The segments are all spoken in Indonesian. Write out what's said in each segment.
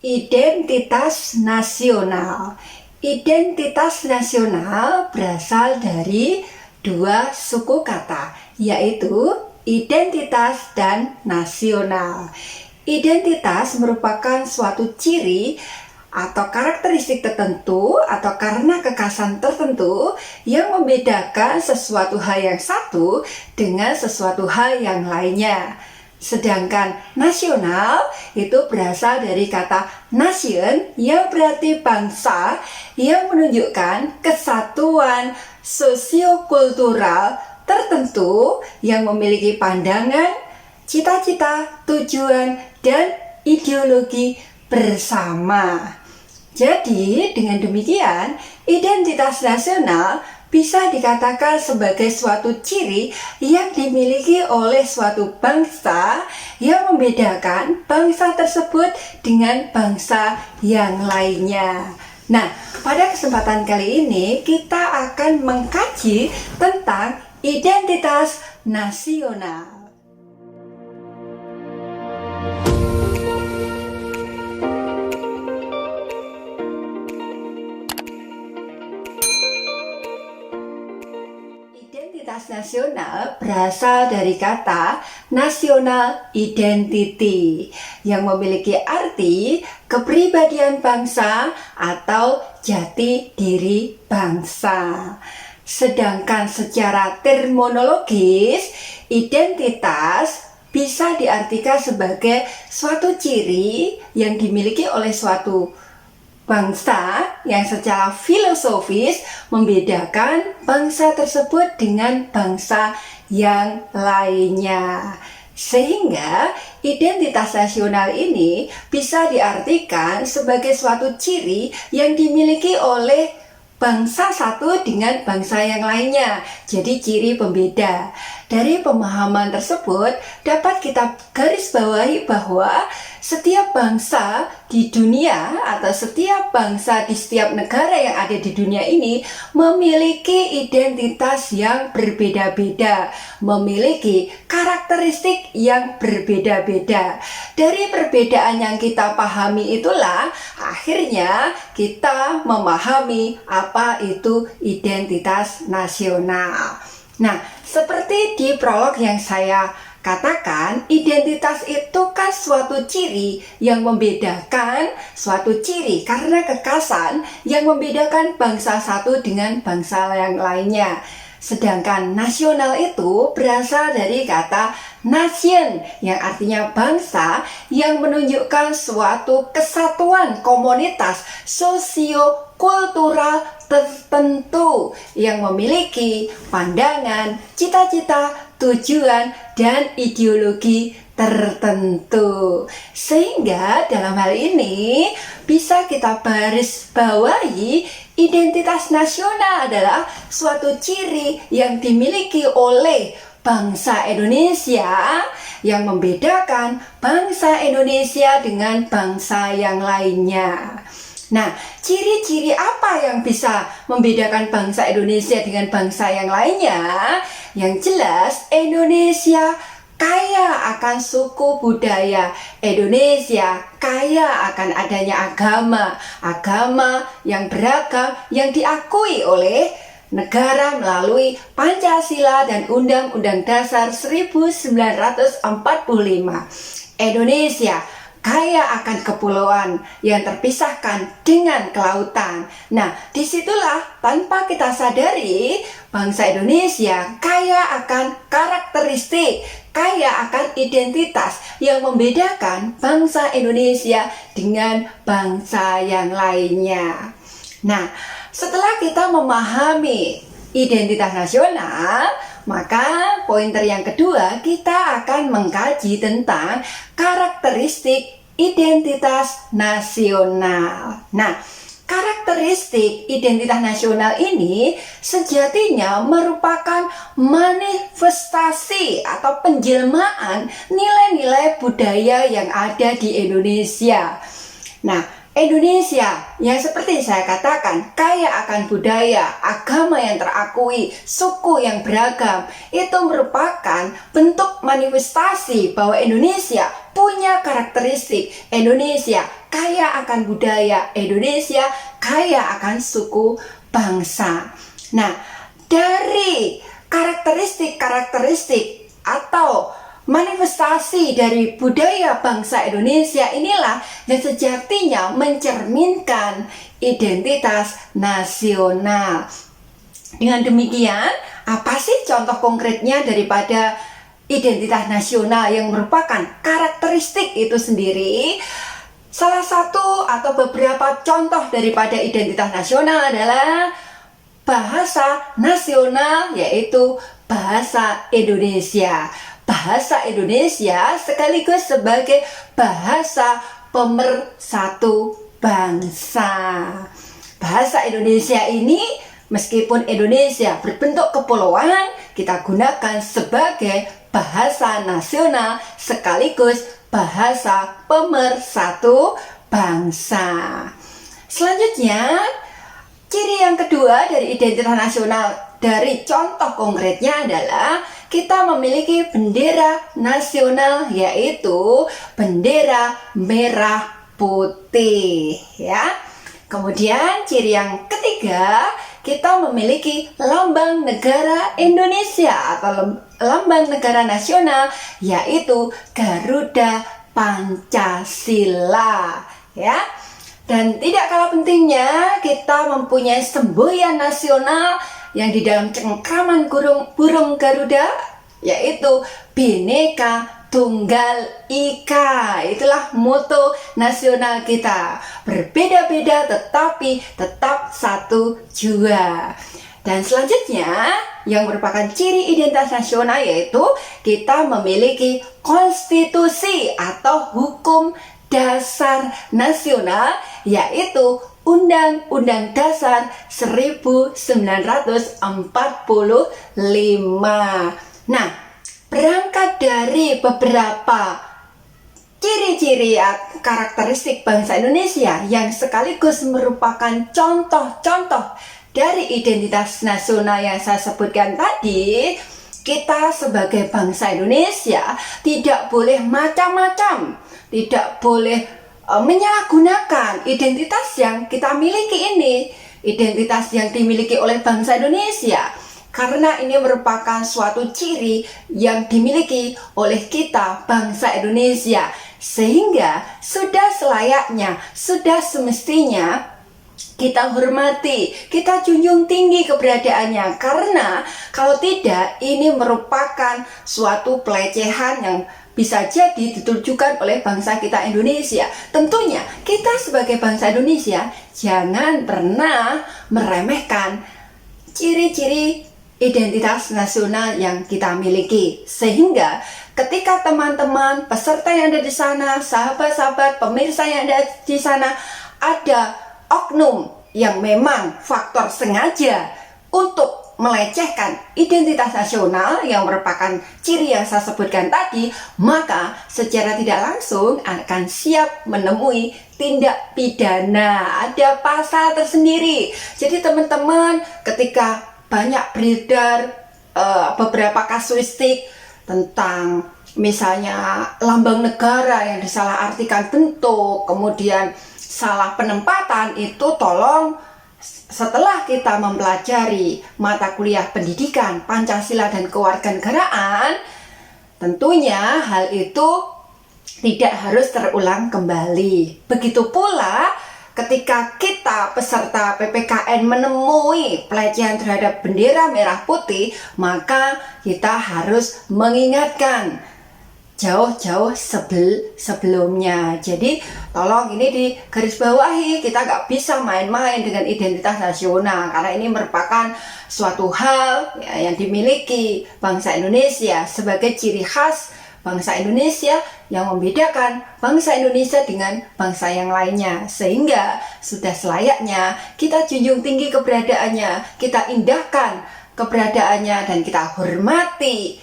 Identitas nasional. Identitas nasional berasal dari dua suku kata, yaitu identitas dan nasional. Identitas merupakan suatu ciri atau karakteristik tertentu atau karena kekhasan tertentu yang membedakan sesuatu hal yang satu dengan sesuatu hal yang lainnya. Sedangkan nasional itu berasal dari kata nation yang berarti bangsa, yang menunjukkan kesatuan sosiokultural tertentu yang memiliki pandangan, cita-cita, tujuan, dan ideologi bersama. Jadi dengan demikian, identitas nasional bisa dikatakan sebagai suatu ciri yang dimiliki oleh suatu bangsa yang membedakan bangsa tersebut dengan bangsa yang lainnya. Nah, pada kesempatan kali ini kita akan mengkaji tentang identitas nasional. Identitas nasional berasal dari kata national identity yang memiliki arti kepribadian bangsa atau jati diri bangsa. Sedangkan secara terminologis, identitas bisa diartikan sebagai suatu ciri yang dimiliki oleh suatu bangsa yang secara filosofis membedakan bangsa tersebut dengan bangsa yang lainnya. Sehingga identitas nasional ini bisa diartikan sebagai suatu ciri yang dimiliki oleh bangsa satu dengan bangsa yang lainnya. Jadi ciri pembeda. Dari pemahaman tersebut dapat kita garis bawahi bahwa setiap bangsa di dunia atau setiap bangsa di setiap negara yang ada di dunia ini memiliki identitas yang berbeda-beda, memiliki karakteristik yang berbeda-beda. Dari perbedaan yang kita pahami itulah akhirnya kita memahami apa itu identitas nasional. Nah, seperti di prolog yang saya katakan, identitas itu kan suatu ciri yang membedakan, suatu ciri karena kekhasan yang membedakan bangsa satu dengan bangsa yang lainnya. Sedangkan nasional itu berasal dari kata nation yang artinya bangsa, yang menunjukkan suatu kesatuan komunitas sosiokultural tertentu yang memiliki pandangan, cita-cita, tujuan, dan ideologi tertentu. Sehingga dalam hal ini bisa kita baris bawahi, identitas nasional adalah suatu ciri yang dimiliki oleh bangsa Indonesia yang membedakan bangsa Indonesia dengan bangsa yang lainnya. Nah, ciri-ciri apa yang bisa membedakan bangsa Indonesia dengan bangsa yang lainnya? Yang jelas, Indonesia kaya akan suku budaya. Indonesia kaya akan adanya agama yang beragam yang diakui oleh negara melalui Pancasila dan Undang-Undang Dasar 1945. Indonesia kaya akan kepulauan yang terpisahkan dengan kelautan. Nah, disitulah tanpa kita sadari, bangsa Indonesia kaya akan karakteristik, kaya akan identitas yang membedakan bangsa Indonesia dengan bangsa yang lainnya. Nah, setelah kita memahami identitas nasional, maka pointer yang kedua, kita akan mengkaji tentang karakteristik identitas nasional. Nah, karakteristik identitas nasional ini sejatinya merupakan manifestasi atau penjelmaan nilai-nilai budaya yang ada di Indonesia. Nah, Indonesia yang seperti saya katakan kaya akan budaya, agama yang terakui, suku yang beragam, itu merupakan bentuk manifestasi bahwa Indonesia punya karakteristik. Indonesia kaya akan budaya, Indonesia kaya akan suku bangsa. Nah, dari karakteristik atau manifestasi dari budaya bangsa Indonesia inilah yang sejatinya mencerminkan identitas nasional. Dengan demikian, apa sih contoh konkretnya daripada identitas nasional yang merupakan karakteristik itu sendiri? Salah satu atau beberapa contoh daripada identitas nasional adalah bahasa nasional, yaitu bahasa Indonesia. Bahasa Indonesia sekaligus sebagai bahasa pemersatu bangsa. Bahasa Indonesia ini, meskipun Indonesia berbentuk kepulauan, kita gunakan sebagai bahasa nasional sekaligus bahasa pemersatu bangsa. Selanjutnya, ciri yang kedua dari identitas nasional dari contoh konkretnya adalah kita memiliki bendera nasional, yaitu bendera merah putih, ya. Kemudian ciri yang ketiga, kita memiliki lambang negara Indonesia atau lambang negara nasional, yaitu Garuda Pancasila, ya. Dan tidak kalah pentingnya, kita mempunyai semboyan nasional yang di dalam cengkraman burung Garuda, yaitu Bhinneka Tunggal Ika. Itulah moto nasional kita. Berbeda-beda tetapi tetap satu jua. Dan selanjutnya, yang merupakan ciri identitas nasional yaitu kita memiliki konstitusi atau hukum dasar nasional, yaitu Undang-Undang Dasar 1945. Nah, berangkat dari beberapa ciri-ciri karakteristik bangsa Indonesia yang sekaligus merupakan contoh-contoh dari identitas nasional yang saya sebutkan tadi, kita sebagai bangsa Indonesia tidak boleh macam-macam, tidak boleh menyalahgunakan identitas yang kita miliki ini, identitas yang dimiliki oleh bangsa Indonesia, karena ini merupakan suatu ciri yang dimiliki oleh kita bangsa Indonesia, sehingga sudah selayaknya, sudah semestinya kita hormati, kita junjung tinggi keberadaannya, karena kalau tidak ini merupakan suatu pelecehan yang bisa jadi ditujukan oleh bangsa kita Indonesia. Tentunya kita sebagai bangsa Indonesia jangan pernah meremehkan ciri-ciri identitas nasional yang kita miliki, sehingga ketika teman-teman peserta yang ada di sana, sahabat-sahabat pemirsa yang ada di sana, ada oknum yang memang faktor sengaja untuk melecehkan identitas nasional yang merupakan ciri yang saya sebutkan tadi, maka secara tidak langsung akan siap menemui tindak pidana. Ada pasal tersendiri. Jadi teman-teman, ketika banyak beredar beberapa kasuistik tentang misalnya lambang negara yang disalahartikan bentuk, kemudian salah penempatan, itu tolong setelah kita mempelajari mata kuliah pendidikan Pancasila dan kewarganegaraan, tentunya hal itu tidak harus terulang kembali. Begitu pula ketika kita peserta PPKN menemui pelecehan terhadap bendera merah putih, maka kita harus mengingatkan jauh-jauh sebelumnya. Jadi tolong ini digarisbawahi, kita nggak bisa main-main dengan identitas nasional, karena ini merupakan suatu hal ya, yang dimiliki bangsa Indonesia sebagai ciri khas bangsa Indonesia yang membedakan bangsa Indonesia dengan bangsa yang lainnya, sehingga sudah selayaknya kita junjung tinggi keberadaannya, kita indahkan keberadaannya, dan kita hormati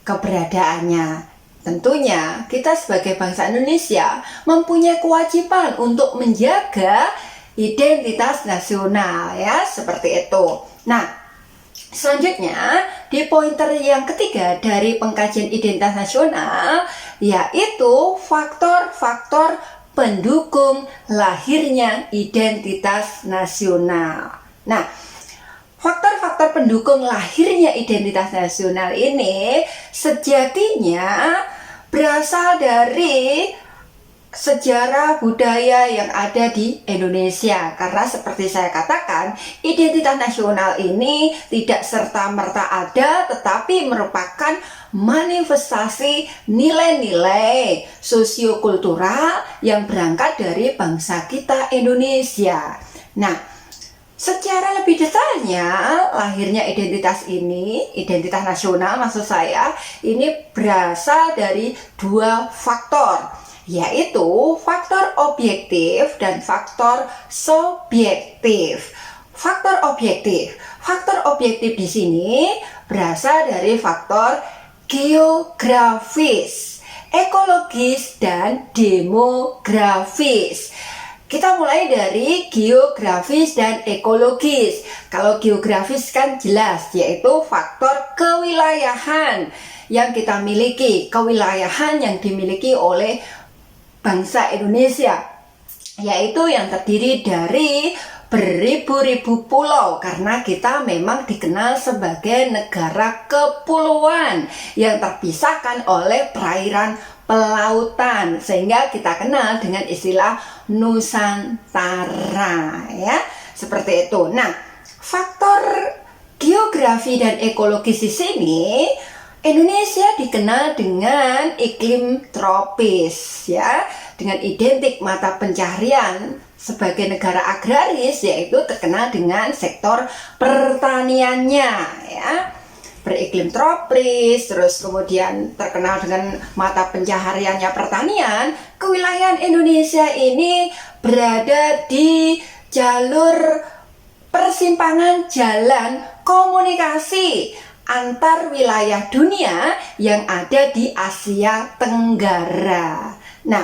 keberadaannya. Tentunya kita sebagai bangsa Indonesia mempunyai kewajiban untuk menjaga identitas nasional, ya, seperti itu. Nah, selanjutnya di pointer yang ketiga dari pengkajian identitas nasional, yaitu faktor-faktor pendukung lahirnya identitas nasional. Nah, faktor-faktor pendukung lahirnya identitas nasional ini sejatinya berasal dari sejarah budaya yang ada di Indonesia. Karena seperti saya katakan, identitas nasional ini tidak serta-merta ada, tetapi merupakan manifestasi nilai-nilai sosiokultural yang berangkat dari bangsa kita Indonesia. Nah, secara lebih detailnya, lahirnya identitas ini, identitas nasional maksud saya, ini berasal dari dua faktor, yaitu faktor objektif dan faktor subjektif. Faktor objektif di sini berasal dari faktor geografis, ekologis, dan demografis. Kita mulai dari geografis dan ekologis. Kalau geografis kan jelas, yaitu faktor kewilayahan yang kita miliki, kewilayahan yang dimiliki oleh bangsa Indonesia, yaitu yang terdiri dari beribu-ribu pulau, karena kita memang dikenal sebagai negara kepulauan yang terpisahkan oleh perairan pelautan, sehingga kita kenal dengan istilah Nusantara, ya, seperti itu. Nah, faktor geografi dan ekologis di sini, Indonesia dikenal dengan iklim tropis, ya, dengan identik mata pencaharian sebagai negara agraris, yaitu terkenal dengan sektor pertaniannya, ya, beriklim tropis, terus kemudian terkenal dengan mata pencahariannya pertanian. Kewilayahan Indonesia ini berada di jalur persimpangan jalan komunikasi antar wilayah dunia yang ada di Asia Tenggara. Nah,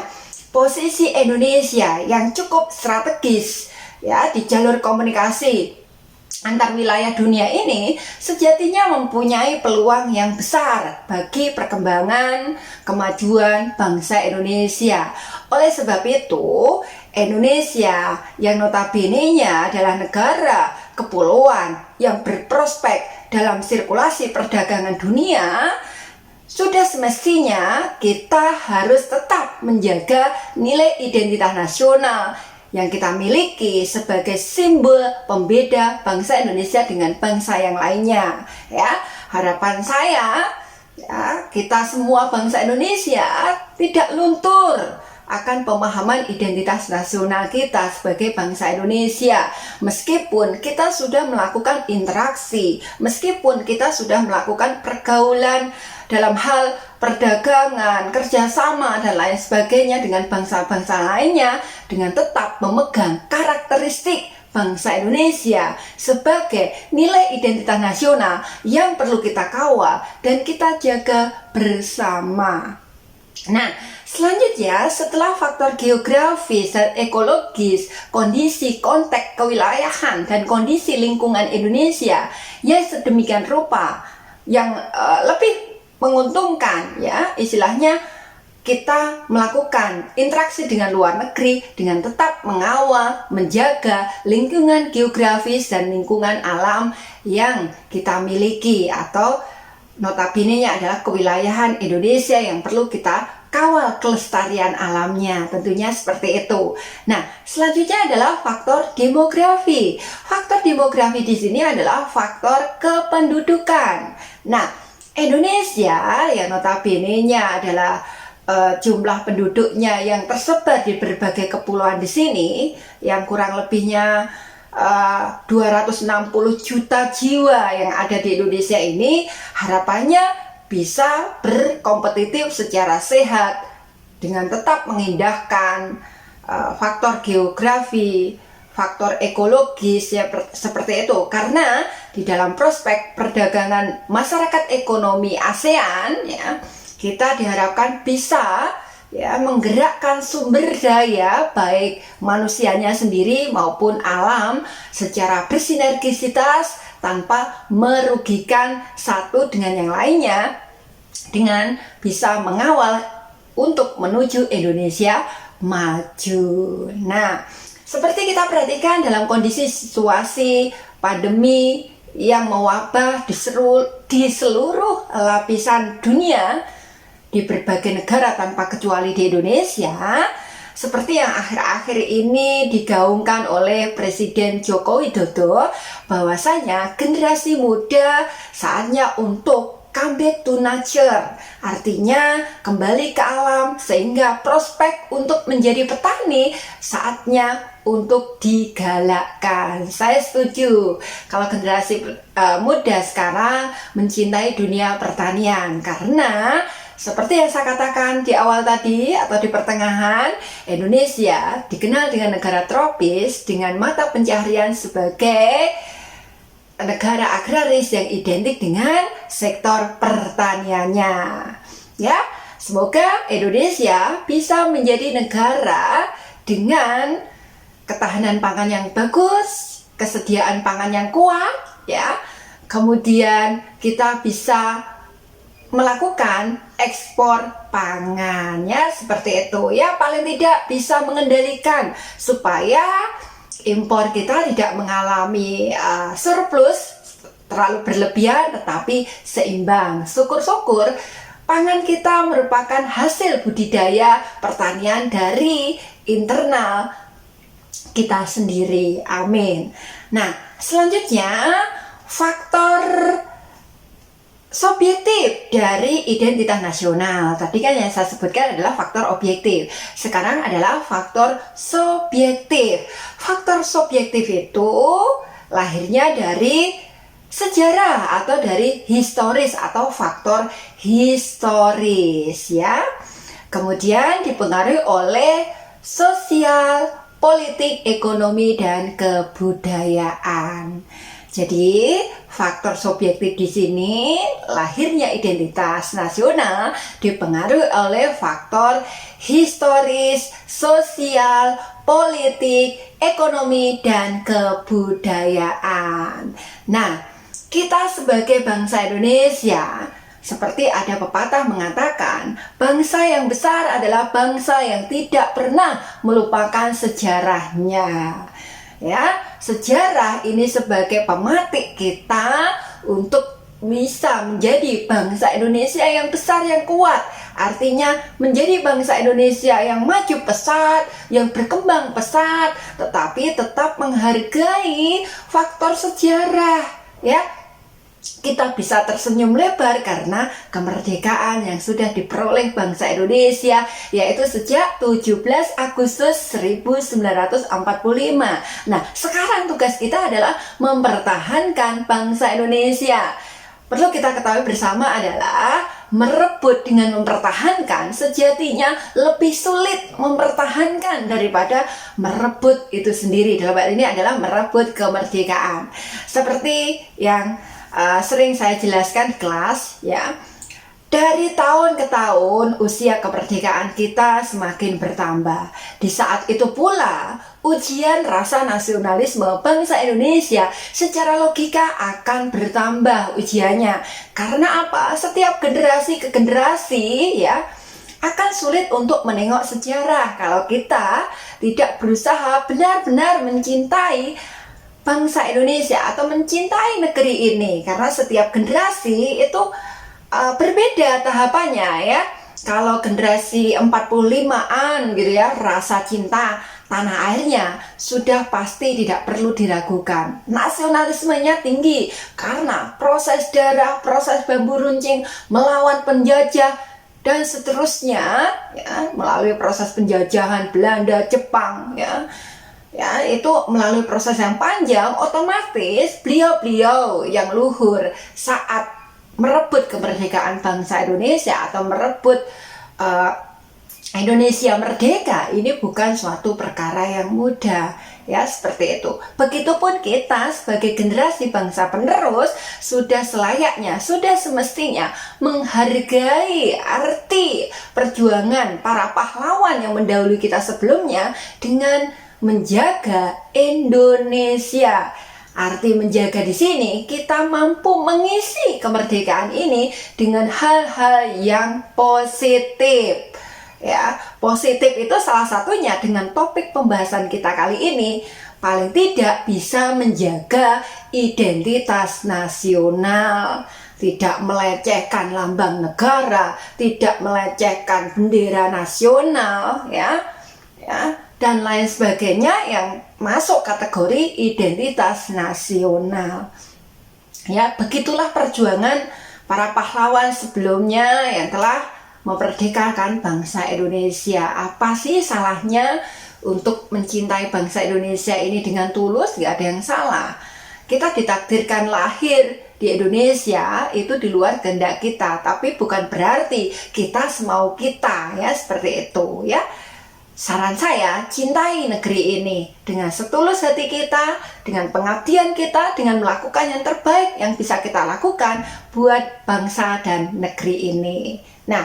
posisi Indonesia yang cukup strategis, ya, di jalur komunikasi antar wilayah dunia ini sejatinya mempunyai peluang yang besar bagi perkembangan kemajuan bangsa Indonesia. Oleh sebab itu, Indonesia yang notabene-nya adalah negara kepulauan yang berprospek dalam sirkulasi perdagangan dunia, sudah semestinya kita harus tetap menjaga nilai identitas nasional yang kita miliki sebagai simbol pembeda bangsa Indonesia dengan bangsa yang lainnya. Ya, harapan saya, ya, kita semua bangsa Indonesia tidak luntur akan pemahaman identitas nasional kita sebagai bangsa Indonesia. Meskipun kita sudah melakukan interaksi, meskipun kita sudah melakukan pergaulan dalam hal perdagangan, kerjasama, dan lain sebagainya dengan bangsa-bangsa lainnya, dengan tetap memegang karakteristik bangsa Indonesia sebagai nilai identitas nasional yang perlu kita kawal dan kita jaga bersama. Nah, selanjutnya setelah faktor geografis dan ekologis, kondisi konteks kewilayahan dan kondisi lingkungan Indonesia yang sedemikian rupa yang lebih menguntungkan, ya, istilahnya kita melakukan interaksi dengan luar negeri dengan tetap mengawal, menjaga lingkungan geografis dan lingkungan alam yang kita miliki, atau notabene-nya adalah kewilayahan Indonesia yang perlu kita kawal kelestarian alamnya, tentunya seperti itu. Nah, selanjutnya adalah faktor demografi. Faktor demografi di sini adalah faktor kependudukan. Nah, Indonesia yang notabene-nya adalah jumlah penduduknya yang tersebar di berbagai kepulauan di sini, yang kurang lebihnya 260 juta jiwa yang ada di Indonesia ini, harapannya bisa berkompetitif secara sehat dengan tetap mengindahkan faktor geografi, faktor ekologis, ya, seperti itu. Karena di dalam prospek perdagangan masyarakat ekonomi ASEAN, ya, kita diharapkan bisa, ya, menggerakkan sumber daya baik manusianya sendiri maupun alam secara bersinergisitas tanpa merugikan satu dengan yang lainnya, dengan bisa mengawal untuk menuju Indonesia maju. Nah, seperti kita perhatikan dalam kondisi situasi pandemi yang mewabah di seluruh lapisan dunia, di berbagai negara tanpa kecuali di Indonesia, seperti yang akhir-akhir ini digaungkan oleh Presiden Joko Widodo, bahwasanya generasi muda saatnya untuk come back to nature, artinya kembali ke alam, sehingga prospek untuk menjadi petani saatnya untuk digalakkan. Saya setuju kalau generasi muda sekarang mencintai dunia pertanian, karena seperti yang saya katakan di awal tadi atau di pertengahan, Indonesia dikenal dengan negara tropis dengan mata pencaharian sebagai negara agraris yang identik dengan sektor pertaniannya. Ya, semoga Indonesia bisa menjadi negara dengan ketahanan pangan yang bagus, kesediaan pangan yang kuat, ya. Kemudian kita bisa melakukan ekspor pangan, ya, seperti itu, ya. Paling tidak bisa mengendalikan supaya impor kita tidak mengalami surplus terlalu berlebihan, tetapi seimbang. Syukur-syukur pangan kita merupakan hasil budidaya pertanian dari internal kita sendiri. Amin. Nah, selanjutnya faktor subjektif dari identitas nasional. Tadi kan yang saya sebutkan adalah faktor objektif. Sekarang adalah faktor subjektif. Faktor subjektif itu lahirnya dari sejarah atau dari historis atau faktor historis, ya. Kemudian dipengaruhi oleh sosial, politik, ekonomi, dan kebudayaan. Jadi, faktor subjektif di sini lahirnya identitas nasional dipengaruhi oleh faktor historis, sosial, politik, ekonomi, dan kebudayaan. Nah, kita sebagai bangsa Indonesia, seperti ada pepatah mengatakan, bangsa yang besar adalah bangsa yang tidak pernah melupakan sejarahnya. Ya, sejarah ini sebagai pematik kita untuk bisa menjadi bangsa Indonesia yang besar, yang kuat. Artinya menjadi bangsa Indonesia yang maju pesat, yang berkembang pesat, tetapi tetap menghargai faktor sejarah, ya. Kita bisa tersenyum lebar karena kemerdekaan yang sudah diperoleh bangsa Indonesia, yaitu sejak 17 Agustus 1945. Nah, sekarang tugas kita adalah mempertahankan bangsa Indonesia. Perlu kita ketahui bersama adalah merebut dengan mempertahankan sejatinya lebih sulit mempertahankan daripada merebut itu sendiri. Dalam hal ini adalah merebut kemerdekaan. Seperti yang sering saya jelaskan di kelas, ya. Dari tahun ke tahun usia kemerdekaan kita semakin bertambah. Di saat itu pula ujian rasa nasionalisme bangsa Indonesia secara logika akan bertambah ujiannya. Karena apa? Setiap generasi ke generasi, ya, akan sulit untuk menengok sejarah kalau kita tidak berusaha benar-benar mencintai bangsa Indonesia atau mencintai negeri ini. Karena setiap generasi itu berbeda tahapannya, ya. Kalau generasi 45-an gitu, ya, rasa cinta tanah airnya sudah pasti tidak perlu diragukan. Nasionalismenya tinggi karena proses darah, proses bambu runcing melawan penjajah dan seterusnya, ya, melalui proses penjajahan Belanda, Jepang, ya. Ya, itu melalui proses yang panjang, otomatis beliau-beliau yang luhur saat merebut kemerdekaan bangsa Indonesia atau merebut Indonesia merdeka, ini bukan suatu perkara yang mudah, ya, seperti itu. Begitupun kita sebagai generasi bangsa penerus sudah selayaknya, sudah semestinya menghargai arti perjuangan para pahlawan yang mendahului kita sebelumnya dengan menjaga Indonesia. Arti menjaga di sini, kita mampu mengisi kemerdekaan ini dengan hal-hal yang positif. ya. Positif itu salah satunya dengan topik pembahasan kita kali ini, paling tidak bisa menjaga identitas nasional, tidak melecehkan lambang negara, tidak melecehkan bendera nasional, ya, dan lain sebagainya yang masuk kategori identitas nasional. Ya, begitulah perjuangan para pahlawan sebelumnya yang telah memerdekakan bangsa Indonesia. Apa sih salahnya untuk mencintai bangsa Indonesia ini dengan tulus? Gak ada yang salah. Kita ditakdirkan lahir di Indonesia itu di luar kehendak kita, tapi bukan berarti kita semau kita, ya, seperti itu, ya. Saran saya, cintai negeri ini dengan setulus hati kita, dengan pengabdian kita, dengan melakukan yang terbaik yang bisa kita lakukan buat bangsa dan negeri ini. Nah,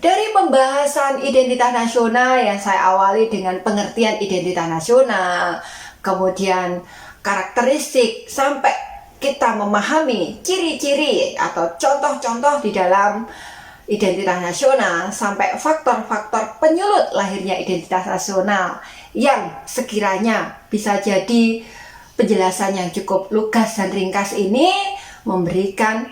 dari pembahasan identitas nasional yang saya awali dengan pengertian identitas nasional, kemudian karakteristik, sampai kita memahami ciri-ciri atau contoh-contoh di dalam identitas nasional, sampai faktor-faktor penyulut lahirnya identitas nasional yang sekiranya bisa jadi penjelasan yang cukup lugas dan ringkas ini memberikan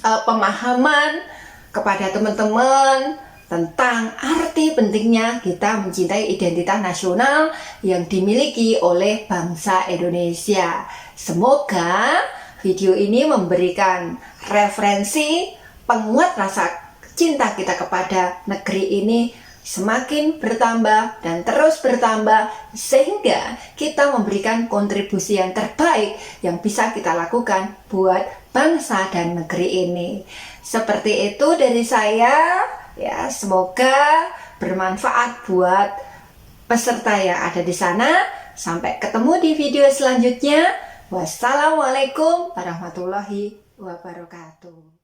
pemahaman kepada teman-teman tentang arti pentingnya kita mencintai identitas nasional yang dimiliki oleh bangsa Indonesia. Semoga video ini memberikan referensi penguat rasa cinta kita kepada negeri ini semakin bertambah dan terus bertambah, sehingga kita memberikan kontribusi yang terbaik yang bisa kita lakukan buat bangsa dan negeri ini. Seperti itu dari saya, ya, semoga bermanfaat buat peserta yang ada di sana. Sampai ketemu di video selanjutnya. Wassalamualaikum warahmatullahi wabarakatuh.